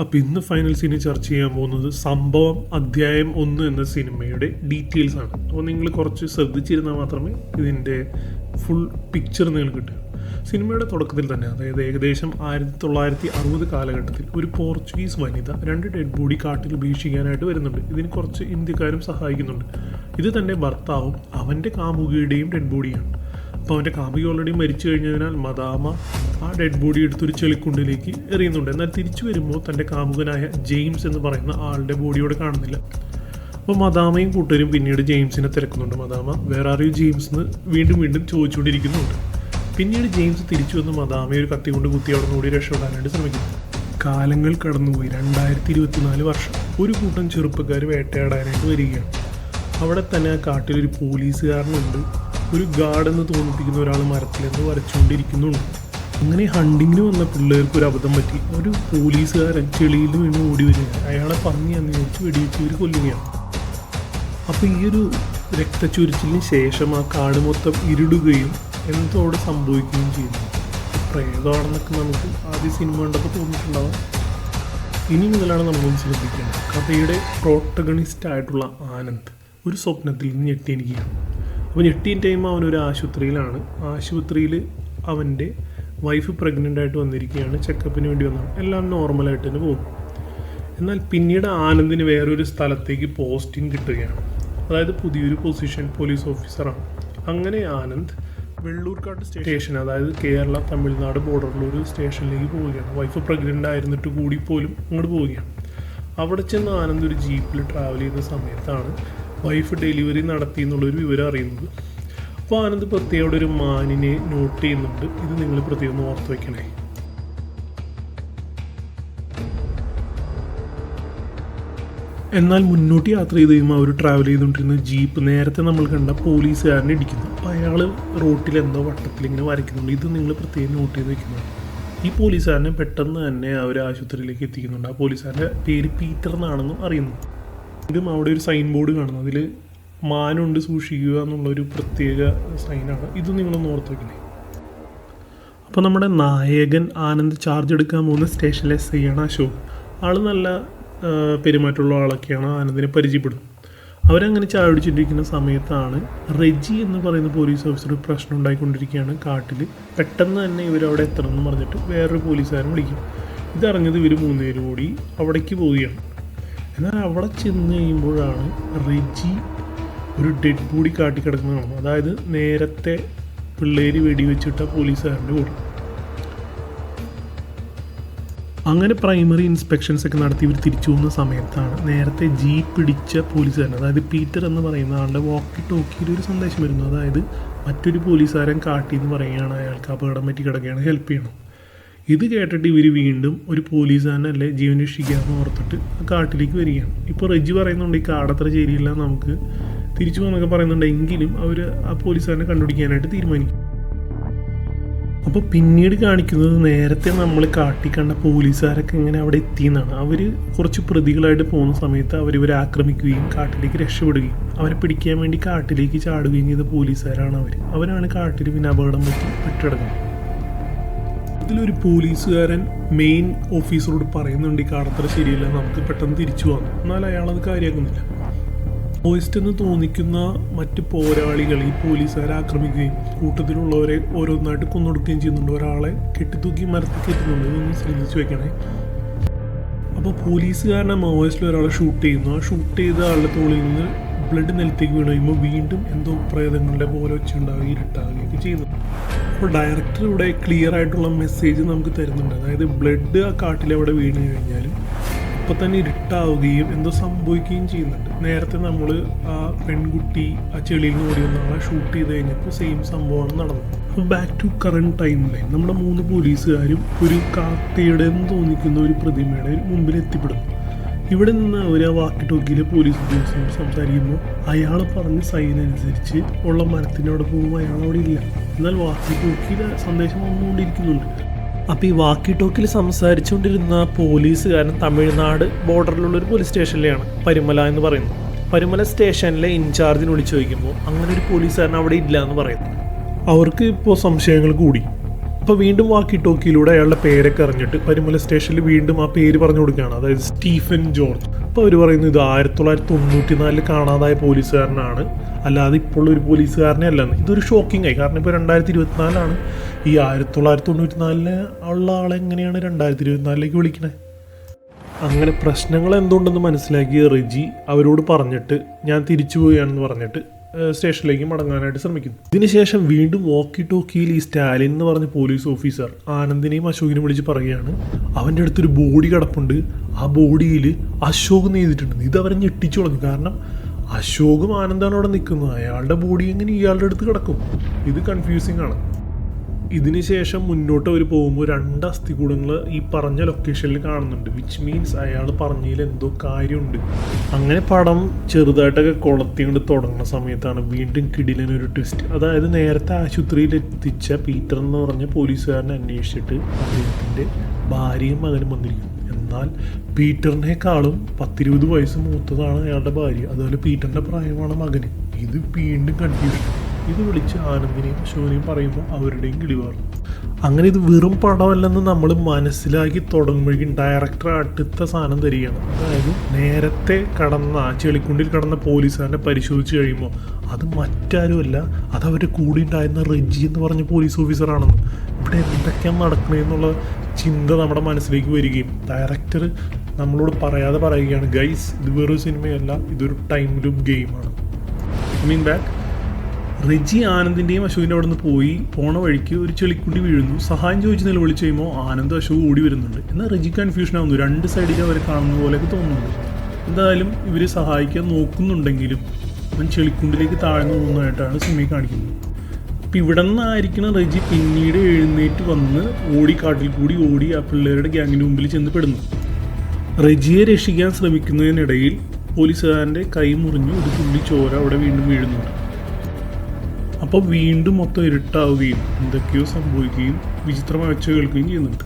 അപ്പോൾ ഇന്ന് final scene ചർച്ച ചെയ്യാൻ പോകുന്നത് സംഭവം അധ്യായം 1 എന്ന സിനിമയുടെ ഡീറ്റെയിൽസ് ആണ്. അപ്പോൾ നിങ്ങൾ കുറച്ച് ശ്രദ്ധിച്ചിരുന്നാൽ മാത്രമേ ഇതിൻ്റെ ഫുൾ പിക്ചർ നിങ്ങൾക്ക് കിട്ടൂ. സിനിമയുടെ തുടക്കത്തിൽ തന്നെ, അതായത് ഏകദേശം 1960 കാലഘട്ടത്തിൽ ഒരു പോർച്ചുഗീസ് വനിത 2 ഡെഡ് ബോഡി കാട്ടിൽ ഉപേക്ഷിക്കാനായിട്ട് വരുന്നുണ്ട്. ഇതിന് കുറച്ച് ഇന്ത്യക്കാരും സഹായിക്കുന്നുണ്ട്. ഇത് തൻ്റെ ഭർത്താവും അവൻ്റെ കാമുകിയുടെയും ഡെഡ് ബോഡിയാണ്. അപ്പോൾ അവൻ്റെ കാമുകി ഓൾറെഡി മരിച്ചു കഴിഞ്ഞതിനാൽ മദാമ ആ ഡെഡ് ബോഡി എടുത്തൊരു ചെളിക്കുണ്ടിലേക്ക് എറിയുന്നുണ്ട്. എന്നാൽ തിരിച്ചു വരുമ്പോൾ തൻ്റെ കാമുകനായ ജെയിംസ് എന്ന് പറയുന്ന ആളുടെ ബോഡിയോടെ കാണുന്നില്ല. അപ്പോൾ മദാമയും കൂട്ടരും പിന്നീട് ജെയിംസിനെ തിരക്കുന്നുണ്ട്. മദാമ വേറെ ആരെയും ജെയിംസ് എന്ന് വീണ്ടും ചോദിച്ചുകൊണ്ടിരിക്കുന്നുണ്ട്. പിന്നീട് ജെയിംസ് തിരിച്ചു വന്ന് മദാമയെ ഒരു കത്തി കൊണ്ട് കുത്തി അവിടെ നിന്ന് കൂടി രക്ഷപ്പെടാനായിട്ട് ശ്രമിക്കുന്നു. കാലങ്ങൾ കടന്നുപോയി. 2024 വർഷം. ഒരു കൂട്ടം ചെറുപ്പക്കാർ വേട്ടയാടാനായിട്ട് വരികയാണ്. അവിടെ തന്നെ ആ കാട്ടിലൊരു പോലീസുകാരനുണ്ട്. ഒരു ഗാർഡെന്ന് തോന്നിപ്പിക്കുന്ന ഒരാൾ മരത്തിലെന്ന് വരച്ചുകൊണ്ടിരിക്കുന്നുണ്ട്. അങ്ങനെ ഹണ്ടിങ്ങിന് വന്ന പിള്ളേർക്ക് ഒരു അബദ്ധം പറ്റി. ഒരു പോലീസുകാരൻ ചെളിയിൽ വീണ് ഓടി വരികയാണ്. അയാളെ പന്നിയാന്ന് ചോദിച്ച് വെടിവെച്ച് ഇവർ കൊല്ലുകയാണ്. അപ്പോൾ ഈ ഒരു രക്തച്ചൊരിച്ചിലിന് ശേഷം ആ കാട് മൊത്തം ഇരുടുകയും എന്തോ അവിടെ സംഭവിക്കുകയും ചെയ്യുന്നു. പ്രേതമാണെന്നൊക്കെ നമുക്ക് ആദ്യ സിനിമ കണ്ടപ്പോൾ തോന്നിയിട്ടുണ്ടാവാം. ഇനി മുതലാണ് നമ്മൾ ശ്രദ്ധിക്കേണ്ടത്. കഥയുടെ പ്രോട്ടഗണിസ്റ്റ് ആയിട്ടുള്ള ആനന്ദ് ഒരു സ്വപ്നത്തിൽ നിന്ന് ഞെട്ടിയിരിക്കുകയാണ്. അപ്പോൾ ഞെട്ടിയ ടൈം അവനൊരു ആശുപത്രിയിലാണ്. ആശുപത്രിയിൽ അവൻ്റെ വൈഫ് പ്രഗ്നൻ്റ് ആയിട്ട് വന്നിരിക്കുകയാണ്. ചെക്കപ്പിന് വേണ്ടി വന്നതാണ്. എല്ലാം നോർമലായിട്ട് തന്നെ പോകും. എന്നാൽ പിന്നീട് ആനന്ദിന് വേറൊരു സ്ഥലത്തേക്ക് പോസ്റ്റിംഗ് കിട്ടുകയാണ്. അതായത് പുതിയൊരു പൊസിഷൻ, പോലീസ് ഓഫീസറാണ്. അങ്ങനെ ആനന്ദ് വെള്ളൂർക്കാട്ട് സ്റ്റേഷൻ, അതായത് കേരള തമിഴ്നാട് ബോർഡറിലൊരു സ്റ്റേഷനിലേക്ക് പോവുകയാണ്. വൈഫ് പ്രഗ്നൻ്റ് ആയിരുന്നിട്ട് കൂടി പോലും അങ്ങോട്ട് പോവുകയാണ്. അവിടെ ചെന്ന് ആനന്ദ് ഒരു ജീപ്പിൽ ട്രാവൽ ചെയ്യുന്ന സമയത്താണ് വൈഫ് ഡെലിവറി നടത്തി എന്നുള്ളൊരു വിവരം അറിയുന്നത്. അപ്പോൾ ആനന്ദ് പ്രത്യേകം ഒരു മാനിനെ നോട്ട് ചെയ്യുന്നുണ്ട്. ഇത് നിങ്ങൾ പ്രത്യേകം ഓർത്ത് വയ്ക്കണേ. എന്നാൽ മുന്നോട്ട് യാത്ര ചെയ്ത് കഴിയുമ്പോൾ അവർ ട്രാവൽ ചെയ്തുകൊണ്ടിരുന്ന ജീപ്പ് നേരത്തെ നമ്മൾ കണ്ട പോലീസുകാരനെ ഇടിക്കുന്നു. അപ്പോൾ അയാൾ റോട്ടിൽ എന്തോ വട്ടത്തിൽ ഇങ്ങനെ വരയ്ക്കുന്നുണ്ട്. ഇത് നിങ്ങൾ പ്രത്യേകം നോട്ട് ചെയ്ത് വെക്കുന്നുണ്ട്. ഈ പോലീസുകാരനെ പെട്ടെന്ന് തന്നെ അവർ ആശുപത്രിയിലേക്ക് എത്തിക്കുന്നുണ്ട്. ആ പോലീസുകാരൻ്റെ പേര് പീറ്റർ എന്നാണെന്നും അറിയുന്നു. ഇതും അവിടെ ഒരു സൈൻ ബോർഡ് കാണുന്നു. അതിൽ മാനുണ്ട് സൂക്ഷിക്കുക എന്നുള്ളൊരു പ്രത്യേക സൈനാണ്. ഇത് നിങ്ങളൊന്ന് ഓർത്ത് വയ്ക്കണേ. അപ്പോൾ നമ്മുടെ നായകൻ ആനന്ദ് ചാർജ് എടുക്കാൻ പോകുന്ന സ്റ്റേഷനിലെ SI ആണ് അശോക്. ആൾ നല്ല പെരുമാറ്റമുള്ള ആളൊക്കെയാണ്. ആനന്ദിനെ പരിചയപ്പെടും. അവരങ്ങനെ ചാടിച്ചിട്ടിരിക്കുന്ന സമയത്താണ് റെജി എന്ന് പറയുന്ന പോലീസ് ഓഫീസർ പ്രശ്നം ഉണ്ടായിക്കൊണ്ടിരിക്കുകയാണ് കാട്ടിൽ. പെട്ടെന്ന് തന്നെ ഇവരവിടെ എത്തണമെന്ന് പറഞ്ഞിട്ട് വേറൊരു പോലീസുകാരൻ വിളിക്കും. ഇതറിഞ്ഞത് ഇവർ 3 പേരും കൂടി അവിടേക്ക് പോവുകയാണ്. എന്നാൽ അവിടെ ചെന്ന് കഴിയുമ്പോഴാണ് റെജി ഒരു ഡെഡ് ബോഡി കാട്ടിക്കിടക്കുന്ന കാണുന്നത്. അതായത് നേരത്തെ പിള്ളേര് വെടിവെച്ചിട്ട പോലീസുകാരൻ്റെ ബോഡി. അങ്ങനെ പ്രൈമറി ഇൻസ്പെക്ഷൻസ് ഒക്കെ നടത്തി ഇവർ തിരിച്ചു പോകുന്ന സമയത്താണ് നേരത്തെ ജീപ്പ് പിടിച്ച പോലീസുകാരൻ, അതായത് പീറ്റർ എന്ന് പറയുന്ന ആളുടെ വാക്കി ടോക്കിയിൽ ഒരു സന്ദേശം വരുന്നു. അതായത് മറ്റൊരു പോലീസുകാരൻ കാട്ടിയെന്ന് പറയുകയാണ്, അയാൾക്ക് അപകടം പറ്റി കിടക്കുകയാണ്, ഹെൽപ്പ് ചെയ്യണം. ഇത് കേട്ടിട്ട് ഇവർ വീണ്ടും ഒരു പോലീസുകാരനല്ലേ ജീവൻ രക്ഷിക്കാമെന്ന് ഓർത്തിട്ട് കാട്ടിലേക്ക് വരികയാണ്. ഇപ്പോൾ റെജി പറയുന്നുണ്ട് ഈ കാടത്ര ശരിയില്ല, നമുക്ക് തിരിച്ചു പോകുന്നൊക്കെ പറയുന്നുണ്ട്. എങ്കിലും അവർ ആ പോലീസുകാരനെ കണ്ടുപിടിക്കാനായിട്ട് തീരുമാനിക്കും. അപ്പോൾ പിന്നീട് കാണിക്കുന്നത് നേരത്തെ നമ്മൾ കാട്ടി കണ്ട പോലീസുകാരൊക്കെ ഇങ്ങനെ അവിടെ എത്തിയെന്നാണ്. അവർ കുറച്ച് പ്രതികളായിട്ട് പോകുന്ന സമയത്ത് അവരിവരെ ആക്രമിക്കുകയും കാട്ടിലേക്ക് രക്ഷപ്പെടുകയും അവരെ പിടിക്കാൻ വേണ്ടി കാട്ടിലേക്ക് ചാടുകയും ചെയ്ത പോലീസുകാരാണ് അവരാണ് കാട്ടിൽ പിന്നെ അപകടം പറ്റി പെട്ടിടക്കുന്നത്. ഇതിലൊരു പോലീസുകാരൻ മെയിൻ ഓഫീസറോട് പറയുന്നുണ്ട് ഈ കാടത്ര ശരിയില്ല, നമുക്ക് പെട്ടെന്ന് തിരിച്ചു പോകാം. എന്നാൽ അയാളത് കാര്യമാക്കുന്നില്ല. പോയിസ്റ്റ് എന്ന് തോന്നിക്കുന്ന മറ്റ് പോരാളികൾ ഈ പോലീസുകാരെ ആക്രമിക്കുകയും കൂട്ടത്തിലുള്ളവരെ ഓരോന്നായിട്ട് കൊന്നൊടുക്കുകയും ചെയ്യുന്നുണ്ട്. ഒരാളെ കെട്ടിത്തൂക്കി മരത്തിൽ കയറ്റുന്നുണ്ട്. ഇതൊന്ന് ശ്രദ്ധിച്ചു വെക്കണേ. അപ്പോൾ പോലീസുകാരനെ മാവോയിസ്റ്റിൽ ഒരാളെ ഷൂട്ട് ചെയ്യുന്നു. ആ ഷൂട്ട് ചെയ്ത ആളുടെ തോളിൽ നിന്ന് ബ്ലഡ് നിലത്തേക്ക് വീണ് കഴിയുമ്പോൾ വീണ്ടും എന്തോ പ്രേതങ്ങളുടെ പോലെ വെച്ചുണ്ടാവുകയും ഇരുട്ടാവുകയൊക്കെ ചെയ്യുന്നു. അപ്പോൾ ഡയറക്ടർ ഇവിടെ ക്ലിയർ ആയിട്ടുള്ള മെസ്സേജ് നമുക്ക് തരുന്നുണ്ട്. അതായത് ബ്ലഡ് ആ കാട്ടിലെവിടെ വീണ് കഴിഞ്ഞാലും അപ്പോൾ തന്നെ ഇരുട്ടാവുകയും എന്തോ സംഭവിക്കുകയും ചെയ്യുന്നുണ്ട്. നേരത്തെ നമ്മൾ ആ പെൺകുട്ടി ആ ചെളിയിൽ നിന്ന് ഓടി വന്ന ആളെ ഷൂട്ട് ചെയ്ത് കഴിഞ്ഞപ്പോൾ സെയിം സംഭവമാണ് നടന്നത്. അപ്പോൾ back to current timeline. നമ്മുടെ 3 പോലീസുകാരും ഒരു കാക്കയുടെ എന്ന് തോന്നിക്കുന്ന ഒരു പ്രതിമയുടെ മുമ്പിൽ എത്തിപ്പെടുന്നു. ഇവിടെ നിന്ന് അവർ ആ വാക്കി ടോക്കിയിലെ പോലീസ് ഉദ്യോഗസ്ഥരോട് സംസാരിക്കുമ്പോൾ അയാൾ പറഞ്ഞ സൈൻ അനുസരിച്ച് ഉള്ള മരത്തിനവിടെ പോകുമ്പോൾ അയാൾ അവിടെ ഇല്ല. എന്നാൽ വാക്കി ടോക്കിയിലെ സന്ദേശം വന്നുകൊണ്ടിരിക്കുന്നുണ്ട്. അപ്പോൾ ഈ വാക്കി ടോക്കിൽ സംസാരിച്ചുകൊണ്ടിരുന്ന പോലീസുകാരൻ തമിഴ്നാട് ബോർഡറിലുള്ളൊരു പോലീസ് സ്റ്റേഷനിലെയാണ്, പരുമല എന്ന് പറയുന്നത്. പരുമല സ്റ്റേഷനിലെ ഇൻചാർജിന് വിളിച്ചു ചോദിക്കുമ്പോൾ അങ്ങനെ ഒരു പോലീസുകാരൻ അവിടെ ഇല്ല എന്ന് പറയുന്നു. അവർക്ക് ഇപ്പോൾ സംശയങ്ങൾ കൂടി. അപ്പോൾ വീണ്ടും വാക്കി ടോക്കിയിലൂടെ അയാളുടെ പേരൊക്കെ അറിഞ്ഞിട്ട് പരിമല സ്റ്റേഷനിൽ വീണ്ടും ആ പേര് പറഞ്ഞു കൊടുക്കുകയാണ്, അതായത് സ്റ്റീഫൻ ജോർജ്. അപ്പോൾ അവർ പറയുന്നു ഇത് 1994 കാണാതായ പോലീസുകാരനാണ്, അല്ലാതെ ഇപ്പോൾ ഒരു പോലീസുകാരനെ അല്ലെന്ന്. ഇതൊരു ഷോക്കിംഗ് ആയി, കാരണം ഇപ്പോൾ 2024 ഈ 1994 ഉള്ള ആളെങ്ങനെയാണ് 2024 വിളിക്കണേ? അങ്ങനെ പ്രശ്നങ്ങൾ എന്തുകൊണ്ടെന്ന് മനസ്സിലാക്കിയ റെജി അവരോട് പറഞ്ഞിട്ട് ഞാൻ തിരിച്ചു പോവുകയാണെന്ന് പറഞ്ഞിട്ട് സ്റ്റേഷനിലേക്ക് മടങ്ങാനായിട്ട് ശ്രമിക്കുന്നു. ഇതിനുശേഷം വീണ്ടും വോക്കി ടോക്കിയിൽ ഈ സ്റ്റാലിൻ എന്ന് പറഞ്ഞ പോലീസ് ഓഫീസർ ആനന്ദിനെയും അശോകിനെയും വിളിച്ച് പറയുകയാണ്, അവൻ്റെ അടുത്തൊരു ബോഡി കിടപ്പുണ്ട്, ആ ബോഡിയിൽ അശോക് നെയ്തിട്ടുണ്ട്. ഇത് അവരെ ഞെട്ടിച്ചു കളഞ്ഞു. കാരണം അശോകും ആനന്ദാണ് അവിടെ നിൽക്കുന്നത്, അയാളുടെ ബോഡി എങ്ങനെ ഇയാളുടെ അടുത്ത് കിടക്കും? ഇത് കൺഫ്യൂസിങ് ആണ്. ഇതിനുശേഷം മുന്നോട്ട് അവർ പോകുമ്പോൾ 2 അസ്ഥികൂടങ്ങൾ ഈ പറഞ്ഞ ലൊക്കേഷനിൽ കാണുന്നുണ്ട്, വിച്ച് മീൻസ് അയാൾ പറഞ്ഞതിൽ എന്തോ കാര്യമുണ്ട്. അങ്ങനെ പടം ചെറുതായിട്ടൊക്കെ കൊളത്തിക്കൊണ്ട് തുടങ്ങുന്ന സമയത്താണ് വീണ്ടും കിടിലനൊരു ട്വിസ്റ്റ്. അതായത് നേരത്തെ ആശുപത്രിയിൽ എത്തിച്ച പീറ്റർ എന്ന് പറഞ്ഞ പോലീസുകാരനെ അന്വേഷിച്ചിട്ട് അദ്ദേഹത്തിൻ്റെ ഭാര്യയും മകനും വന്നിരിക്കുന്നു. എന്നാൽ പീറ്ററിനേക്കാളും 10-20 വയസ്സ് മൂത്തതാണ് അയാളുടെ ഭാര്യ, അതുപോലെ പീറ്ററിൻ്റെ പ്രായമാണ് മകന്. ഇത് വീണ്ടും കൺഫ്യൂഷൻ. ഇത് വിളിച്ച് ആനന്ദിനെയും അശോകനെയും പറയുമ്പോൾ അവരുടെയും കിളിവാറും. അങ്ങനെ ഇത് വെറും പടമല്ലെന്ന് നമ്മൾ മനസ്സിലാക്കി തുടങ്ങുമ്പോഴേക്കും ഡയറക്ടർ അടുത്ത സാധനം തരികയാണ്. അതായത് നേരത്തെ ചെളിക്കുണ്ടിൽ കടന്ന പോലീസുകാരനെ പരിശോധിച്ച് കഴിയുമ്പോൾ അത് മറ്റാരുമല്ല, അത് അവരുടെ കൂടെ ഉണ്ടായിരുന്ന റെജി എന്ന് പറഞ്ഞ പോലീസ് ഓഫീസറാണെന്ന്. ഇവിടെ എന്തൊക്കെയാണ് നടക്കണതെന്നുള്ള ചിന്ത നമ്മുടെ മനസ്സിലേക്ക് വരികയും ഡയറക്ടർ നമ്മളോട് പറയാതെ പറയുകയാണ്, ഗൈസ് ഇത് വെറൊരു സിനിമയല്ല, ഇതൊരു ടൈം ലൂപ്പ് ഗെയിമാണ്. ബാക്ക് റെജി ആനന്ദിൻ്റെയും അശോകിൻ്റെ അവിടെ നിന്ന് പോണ വഴിക്ക് ഒരു ചെളിക്കുണ്ടി വീഴുന്നു. സഹായം ചോദിച്ച് നിലവിളിച്ച് കഴിയുമ്പോൾ ആനന്ദ് അശോക് ഓടി വരുന്നുണ്ട്. എന്നാൽ റെജി കൺഫ്യൂഷൻ ആവുന്നു, 2 സൈഡിൽ അവർ കാണുന്ന പോലെയൊക്കെ തോന്നുന്നുണ്ട്. എന്തായാലും ഇവർ സഹായിക്കാൻ നോക്കുന്നുണ്ടെങ്കിലും അവൻ ചെളിക്കുണ്ടിലേക്ക് താഴ്ന്നു പോകുന്നതായിട്ടാണ് സിനിമയിൽ കാണിക്കുന്നത്. അപ്പോൾ ഇവിടെ നിന്നായിരിക്കണം റെജി പിന്നീട് എഴുന്നേറ്റ് വന്ന് കാട്ടിൽ കൂടി ഓടി ആ പിള്ളേരുടെ ഗ്യാങ്ങിന് മുമ്പിൽ ചെന്ന് പെടുന്നു. റെജിയെ രക്ഷിക്കാൻ ശ്രമിക്കുന്നതിനിടയിൽ പോലീസുകാരൻ്റെ കൈ മുറിഞ്ഞ് ഒരു തുള്ളി ചോര അവിടെ വീണ്ടും വീഴുന്നുണ്ട്. അപ്പോൾ വീണ്ടും മൊത്തം ഇരുട്ടാവുകയും എന്തൊക്കെയോ സംഭവിക്കുകയും വിചിത്രമായ ഒച്ച കേൾക്കുകയും ചെയ്യുന്നുണ്ട്.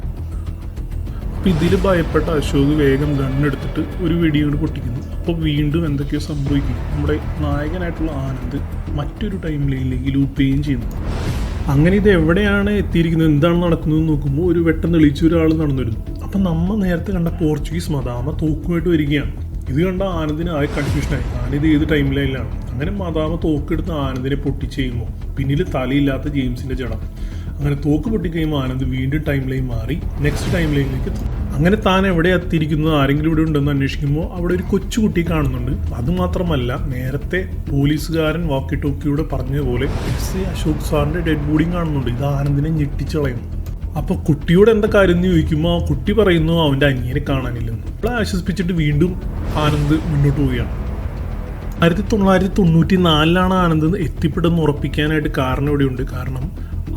അപ്പോൾ ഇതിൽ ഭയപ്പെട്ട അശോക് വേഗം ഗണ്ണെടുത്തിട്ട് ഒരു വെടിയോട് പൊട്ടിക്കുന്നു. അപ്പോൾ വീണ്ടും എന്തൊക്കെയോ സംഭവിക്കും. നമ്മുടെ നായകനായിട്ടുള്ള ആനന്ദ് മറ്റൊരു ടൈം ലൈനിലേക്ക് ലൂപ്പ് ചെയ്യുകയും ചെയ്യുന്നു. അങ്ങനെ ഇത് എവിടെയാണ് എത്തിയിരിക്കുന്നത്, എന്താണ് നടക്കുന്നത് നോക്കുമ്പോൾ ഒരു വെട്ടം തെളിയിച്ച ഒരാൾ നടന്നു വരുന്നു. അപ്പം നമ്മൾ നേരത്തെ കണ്ട പോർച്ചുഗീസ് മദാമ തോക്കുമായിട്ട് വരികയാണ്. ഇത് കണ്ട ആനന്ദിന് ആകെ കൺഫ്യൂഷനായി, ഞാനിത് ഏത് ടൈം ലൈനിലാണ്. അങ്ങനെ മദാമ തോക്കെടുത്ത് ആനന്ദിനെ പൊട്ടിച്ച് കഴിയുമ്പോൾ പിന്നിൽ തലയില്ലാത്ത ജെയിംസിൻ്റെ ജടം. അങ്ങനെ തോക്ക് പൊട്ടിക്കഴിയുമ്പോൾ ആനന്ദ് വീണ്ടും ടൈം ലൈൻ മാറി നെക്സ്റ്റ് ടൈം ലൈനിലേക്ക് എത്തും. അങ്ങനെ താൻ എവിടെ എത്തിയിരിക്കുന്നത്, ആരെങ്കിലും ഇവിടെ ഉണ്ടെന്ന് അന്വേഷിക്കുമ്പോൾ അവിടെ ഒരു കൊച്ചുകുട്ടി കാണുന്നുണ്ട്. അതുമാത്രമല്ല, നേരത്തെ പോലീസുകാരൻ വാക്കി ടോക്കിയോട് പറഞ്ഞതുപോലെ എസ്.ഐ. അശോക് സാറിൻ്റെ ഡെഡ് ബോഡിയും കാണുന്നുണ്ട്. ഇത് ആനന്ദിനെ ഞെട്ടിച്ച് കളയുന്നു. അപ്പോൾ കുട്ടിയോട് എന്താ കാര്യം എന്ന് ചോദിക്കുമ്പോൾ ആ കുട്ടി പറയുന്നു അവൻ്റെ അനിയനെ കാണാനില്ലെന്ന്. അവളെ ആശ്വസിപ്പിച്ചിട്ട് വീണ്ടും ആനന്ദ് മുന്നോട്ട് പോവുകയാണ്. 1994 ആനന്ദ് എത്തിപ്പെടുന്ന ഉറപ്പിക്കാനായിട്ട് കാരണം ഇവിടെയുണ്ട്. കാരണം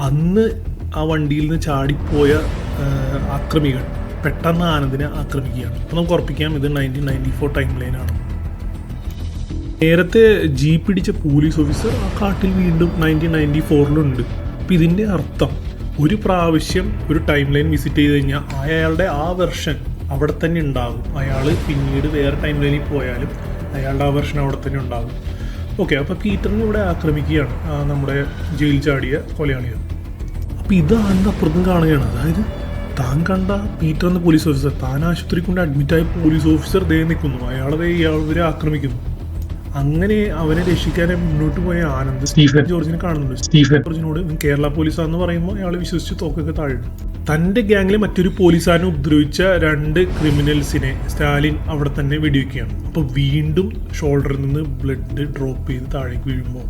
അന്ന് ആ വണ്ടിയിൽ നിന്ന് ചാടിപ്പോയ ആക്രമികൾ പെട്ടെന്ന് ആനന്ദിനെ ആക്രമിക്കുകയാണ്. അപ്പോൾ നമുക്ക് ഉറപ്പിക്കാം ഇത് 1994 ടൈം ലൈനാണ്. നേരത്തെ ജീപ്പ് പിടിച്ച പോലീസ് ഓഫീസർ ആ കാട്ടിൽ വീണ്ടും 1994 അപ്പോൾ ഇതിൻ്റെ അർത്ഥം ഒരു പ്രാവശ്യം ഒരു ടൈം ലൈൻ വിസിറ്റ് ചെയ്ത് കഴിഞ്ഞാൽ അയാളുടെ ആ വെർഷൻ അവിടെ തന്നെ ഉണ്ടാകും. അയാൾ പിന്നീട് വേറെ ടൈം ലൈനിൽ പോയാലും അയാളുടെ ആ വെർഷൻ അവിടെ തന്നെ ഉണ്ടാകും. ഓക്കെ, അപ്പോൾ പീറ്ററിനെ ഇവിടെ ആക്രമിക്കുകയാണ് നമ്മുടെ ജയിൽ ചാടിയ കൊലയാളികൾ. അപ്പോൾ ഇത് ആനന്ദ് അപ്പുറത്തും കാണുകയാണ്. അതായത് താൻ കണ്ട പീറ്റർ എന്ന പോലീസ് ഓഫീസർ, താൻ ആശുപത്രി കൊണ്ട് അഡ്മിറ്റായ പോലീസ് ഓഫീസർ ദേ നിൽക്കുന്നു, ഇയാളവരെ ആക്രമിക്കുന്നു. അങ്ങനെ അവനെ രക്ഷിക്കാനായി മുന്നോട്ട് പോയ ആനന്ദ് സ്റ്റീഫൻ ജോർജിനെ കാണുന്നുണ്ട്. സ്റ്റീഫൻ ജോർജിനോട് കേരള പോലീസാണെന്ന് പറയുമ്പോൾ അയാൾ വിശ്വസിച്ച് തോക്കൊക്കെ താഴുന്നു. തൻ്റെ ഗ്യാങ്ങിലെ മറ്റൊരു പോലീസുകാരനെ ഉപദ്രവിച്ച 2 ക്രിമിനൽസിനെ സ്റ്റാലിൻ അവിടെ തന്നെ വെടിവെക്കുകയാണ്. അപ്പോൾ വീണ്ടും ഷോൾഡറിൽ നിന്ന് ബ്ലഡ് ഡ്രോപ്പ് ചെയ്ത് താഴേക്ക് വീഴുമ്പോൾ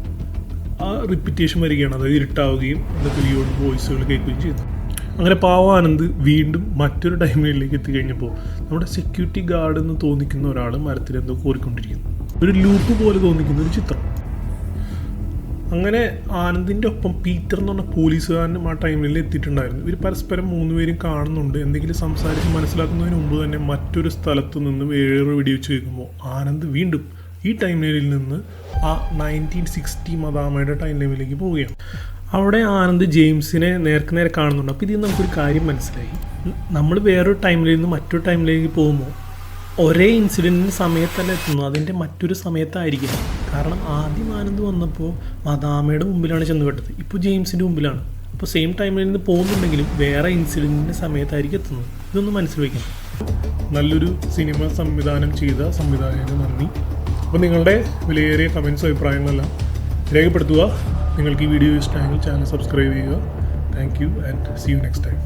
ആ റിപ്പീറ്റേഷൻ വരികയാണ്. അതായത് ഇരുട്ടാവുകയും എന്തൊക്കെ വോയിസുകൾ കേൾക്കുകയും ചെയ്യുന്നു. അങ്ങനെ ആനന്ദ് വീണ്ടും മറ്റൊരു ടൈമിലേക്ക് എത്തിക്കഴിഞ്ഞപ്പോൾ നമ്മുടെ സെക്യൂരിറ്റി ഗാർഡ് എന്ന് തോന്നിക്കുന്ന ഒരാൾ മരത്തിലെന്തോ കോറിക്കൊണ്ടിരിക്കുന്നു. ഒരു ലൂപ്പ് പോലെ തോന്നിക്കുന്ന ഒരു ചിത്രം. അങ്ങനെ ആനന്ദിൻ്റെ ഒപ്പം പീറ്റർ എന്ന് പറഞ്ഞ പോലീസുകാരനും ആ ടൈമിൽ എത്തിയിട്ടുണ്ടായിരുന്നു. ഇവർ പരസ്പരം 3 പേരും കാണുന്നുണ്ട്. എന്തെങ്കിലും സംസാരിച്ച് മനസ്സിലാക്കുന്നതിന് മുമ്പ് തന്നെ മറ്റൊരു സ്ഥലത്ത് നിന്ന് വേറെ വെടിവെച്ച് കേൾക്കുമ്പോൾ ആനന്ദ് വീണ്ടും ഈ ടൈം ലൈനിൽ നിന്ന് ആ 1960 മദാമയുടെ ടൈം ലൈനിലേക്ക് പോവുകയാണ്. അവിടെ ആനന്ദ് ജെയിംസിനെ നേരെ കാണുന്നുണ്ട്. അപ്പോൾ ഇതിൽ നമുക്കൊരു കാര്യം മനസ്സിലായി, നമ്മൾ വേറൊരു ടൈം ലൈനിൽ നിന്ന് മറ്റൊരു ടൈം ലൈനിലേക്ക് പോകുമ്പോൾ ഒരേ ഇൻസിഡൻറ്റിന് സമയത്തല്ല എത്തുന്നു, അതിൻ്റെ മറ്റൊരു സമയത്തായിരിക്കും. കാരണം ആദ്യം ആനന്ദ് വന്നപ്പോൾ മദാമയുടെ മുമ്പിലാണ് ചെന്ന് പെട്ടത്, ഇപ്പോൾ ജെയിംസിൻ്റെ മുമ്പിലാണ്. അപ്പോൾ സെയിം ടൈമിൽ നിന്ന് പോകുന്നുണ്ടെങ്കിലും വേറെ ഇൻസിഡൻറ്റിൻ്റെ സമയത്തായിരിക്കും എത്തുന്നത്. ഇതൊന്ന് മനസ്സിൽ വയ്ക്കണം. നല്ലൊരു സിനിമ സംവിധാനം ചെയ്ത സംവിധായകന് നന്ദി. അപ്പോൾ നിങ്ങളുടെ വിലയേറിയ കമൻസും അഭിപ്രായങ്ങളെല്ലാം രേഖപ്പെടുത്തുക. നിങ്ങൾക്ക് ഈ വീഡിയോ ഇഷ്ടമായെങ്കിൽ ചാനൽ സബ്സ്ക്രൈബ് ചെയ്യുക. Thank you and see you next time.